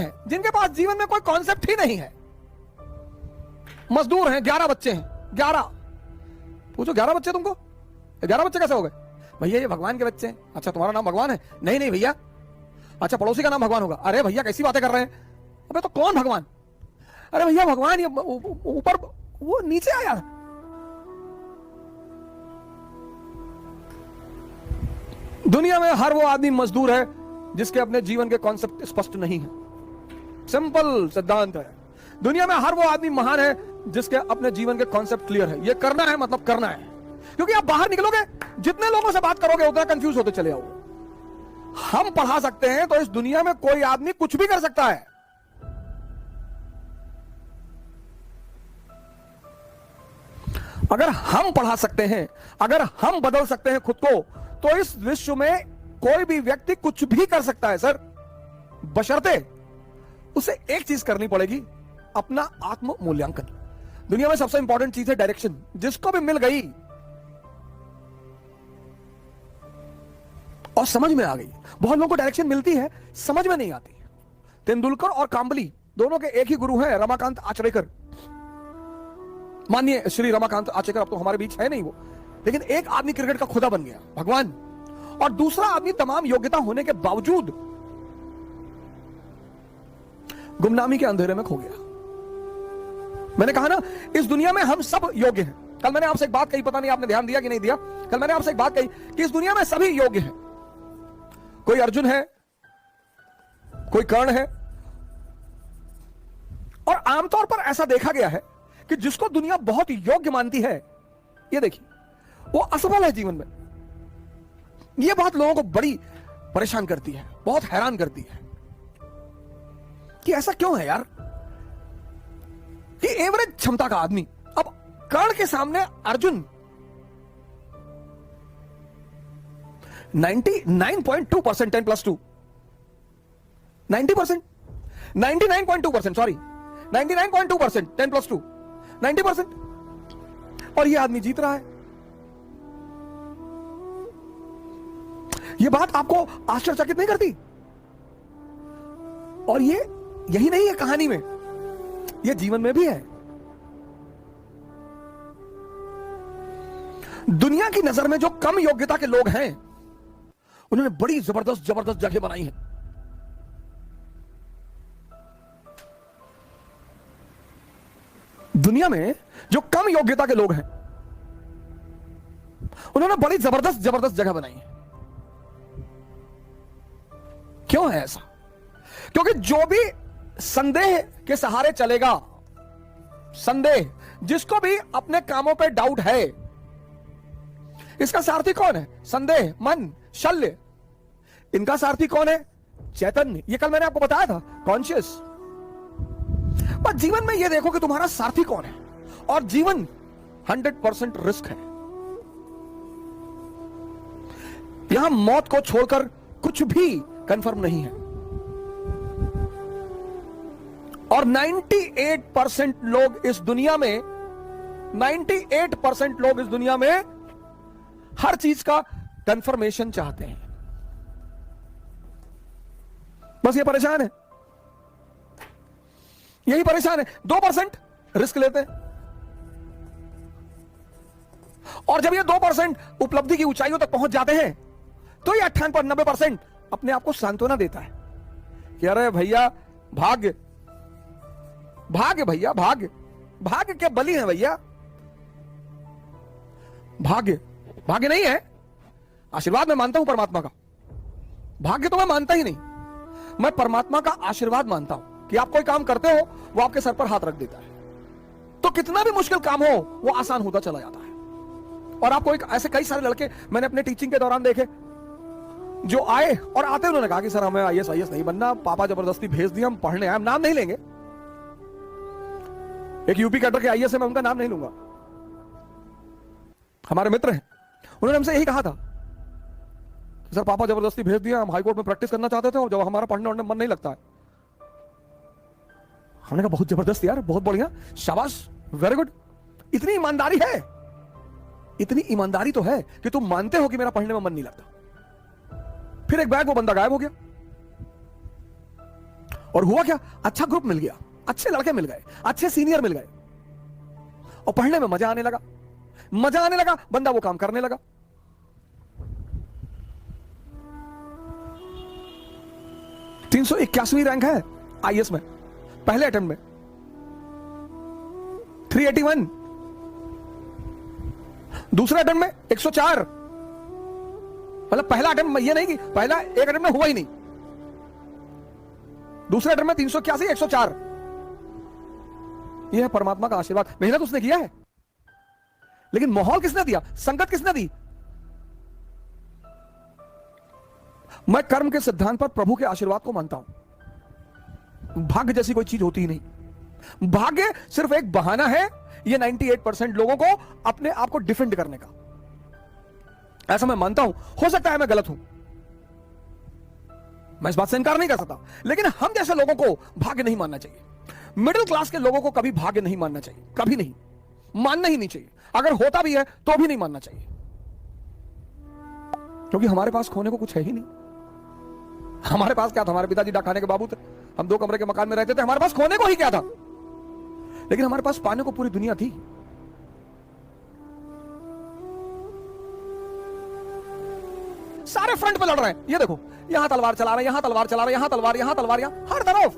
हैं जिनके पास जीवन में कोई कॉन्सेप्ट ही नहीं है। मजदूर हैं, 11 बच्चे हैं, 11। पूछो 11 बच्चे तुमको, 11 बच्चे कैसे हो गए? भैया ये भगवान के बच्चे हैं। अच्छा तुम्हारा नाम भगवान है? नहीं नहीं भैया। अच्छा पड़ोसी का नाम भगवान होगा? अरे भैया कैसी बातें कर रहे हैं, अबे तो कौन भगवान? अरे भैया भगवान ये ऊपर, वो नीचे आया। दुनिया में हर वो आदमी मजदूर है जिसके अपने जीवन के कॉन्सेप्ट स्पष्ट नहीं है। सिंपल सिद्धांत है। दुनिया में हर वो आदमी महान है जिसके अपने जीवन के कॉन्सेप्ट क्लियर है। ये करना है मतलब करना है। क्योंकि आप बाहर निकलोगे, जितने लोगों से बात करोगे उतना कंफ्यूज होते चले जाओगे। हम पढ़ा सकते हैं तो इस दुनिया में कोई आदमी कुछ भी कर सकता है। अगर हम पढ़ा सकते हैं, अगर हम बदल सकते हैं खुद को, तो इस विश्व में कोई भी व्यक्ति कुछ भी कर सकता है सर, बशर्ते उसे एक चीज करनी पड़ेगी, अपना आत्म मूल्यांकन। दुनिया में सबसे इंपॉर्टेंट चीज है डायरेक्शन। जिसको भी मिल गई और समझ में आ गई, बहुत लोगों को डायरेक्शन मिलती है, समझ में नहीं आती। तेंदुलकर और कांबली दोनों के एक ही गुरु हैं, रमाकांत आचरेकर। मानिए श्री रमाकांत आचरेकर अब तो हमारे बीच है नहीं वो, लेकिन एक आदमी क्रिकेट का खुदा बन गया, भगवान, और दूसरा आदमी तमाम योग्यता होने के बावजूद गुमनामी के अंधेरे में खो गया। मैंने कहा ना, इस दुनिया में हम सब योग्य हैं। कल मैंने आपसे एक बात कही, पता नहीं आपने ध्यान दिया कि नहीं दिया। कल मैंने आपसे एक बात कही कि इस दुनिया में सभी योग्य हैं। कोई अर्जुन है, कोई कर्ण है, और आमतौर पर ऐसा देखा गया है कि जिसको दुनिया बहुत योग्य मानती है, ये देखिए, वो असफल है जीवन में। ये बात लोगों को बड़ी परेशान करती है, बहुत हैरान करती है कि ऐसा क्यों है यार, कि एवरेज क्षमता का आदमी, अब कर्ण के सामने अर्जुन 99.2%, 10+2 90%, 99.2%, सॉरी 99.2%, 10+2 90%, और ये आदमी जीत रहा है। ये बात आपको आश्चर्यचकित नहीं करती? और ये यही नहीं है कहानी में, ये जीवन में भी है। दुनिया की नजर में जो कम योग्यता के लोग हैं, उन्होंने बड़ी जबरदस्त जबरदस्त जगह बनाई है। दुनिया में जो कम योग्यता के लोग हैं, उन्होंने बड़ी जबरदस्त जबरदस्त जगह बनाई है। क्यों है ऐसा? क्योंकि जो भी संदेह के सहारे चलेगा, संदेह, जिसको भी अपने कामों पे डाउट है, इसका सारथी कौन है? संदेह, मन, शल्य। इनका सारथी कौन है? चैतन्य। ये कल मैंने आपको बताया था, कॉन्शियस। पर जीवन में ये देखो कि तुम्हारा सारथी कौन है। और जीवन 100% रिस्क है। यहां मौत को छोड़कर कुछ भी कंफर्म नहीं है। और 98% लोग इस दुनिया में, 98% लोग इस दुनिया में हर चीज का कंफर्मेशन चाहते हैं। बस ये परेशान है, यही परेशान है। 2% रिस्क लेते हैं, और जब ये 2% उपलब्धि की ऊंचाइयों तक पहुंच जाते हैं, तो ये 98-90% अपने आप को सांत्वना देता है कि अरे भैया भाग्य, भाग्य भैया, भाग्य, भाग्य के बलि है भैया। भाग्य, भाग्य नहीं है। आशीर्वाद मैं मानता हूं परमात्मा का, भाग्य तो मैं मानता ही नहीं। मैं परमात्मा का आशीर्वाद मानता हूं कि आप कोई काम करते हो, वो आपके सर पर हाथ रख देता है, तो कितना भी मुश्किल काम हो वो आसान होता चला जाता है। और आपको ऐसे कई सारे लड़के मैंने अपने टीचिंग के दौरान देखे, जो आए और आते उन्होंने कहा कि सर हमें आईएएस नहीं बनना, पापा जबरदस्ती भेज दिया, हम पढ़ने आए। हम नाम नहीं लेंगे, एक यूपी कैडर के आईएएस है, मैं उनका नाम नहीं लूंगा, हमारे मित्र हैं। उन्होंने हमसे यही कहा था, सर पापा जबरदस्ती भेज दिया, हम हाईकोर्ट में प्रैक्टिस करना चाहते थे और जब हमारा पढ़ने वढ़ने मन नहीं लगता है। हमने कहा बहुत जबरदस्त यार, बहुत बढ़िया, शाबाश, वेरी गुड। इतनी ईमानदारी है, इतनी ईमानदारी तो है कि तुम मानते हो कि मेरा पढ़ने में मन नहीं लगता। फिर एक बैग वो बंदा गायब हो गया। और हुआ क्या, अच्छा ग्रुप मिल गया, अच्छे लड़के मिल गए, अच्छे सीनियर मिल गए, और पढ़ने में मजा आने लगा, मजा आने लगा, बंदा वो काम करने लगा। तीन सौ 81वीं रैंक है आईएएस में, पहले अटेम्प्ट में 381, दूसरे अटेम्प्ट में 104। मतलब पहला अटेम्प्ट में, ये नहीं कि पहला एक अटेम्प्ट में हुआ ही नहीं, दूसरे अटेम्प्ट में 381, 104। यह है परमात्मा का आशीर्वाद। मेहनत उसने किया है, लेकिन माहौल किसने दिया, संगत किसने दी? मैं कर्म के सिद्धांत पर प्रभु के आशीर्वाद को मानता हूं। भाग्य जैसी कोई चीज होती ही नहीं। भाग्य सिर्फ एक बहाना है, ये 98% लोगों को अपने आप को डिफेंड करने का, ऐसा मैं मानता हूं। हो सकता है मैं गलत हूं, मैं इस बात से इनकार नहीं कर सकता, लेकिन हम जैसे लोगों को भाग्य नहीं मानना चाहिए। मिडिल क्लास के लोगों को कभी भाग्य नहीं मानना चाहिए, कभी नहीं, मानना ही नहीं चाहिए। अगर होता भी है तो भी नहीं मानना चाहिए, क्योंकि हमारे पास खोने को कुछ है ही नहीं। हमारे पास क्या था, हमारे पिताजी डाकखाने के बाबू थे, हम 2 कमरे के मकान में रहते थे, हमारे पास खोने को ही क्या था, लेकिन हमारे पास पाने को पूरी दुनिया थी। सारे फ्रंट पे लड़ रहे हैं, ये देखो, यहां तलवार चला रहे हैं, यहां तलवार चला रहे हैं, यहां तलवार, यहां तलवार, यहां हर तरफ।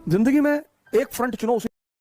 जिंदगी में एक फ्रंट चुनो, उसी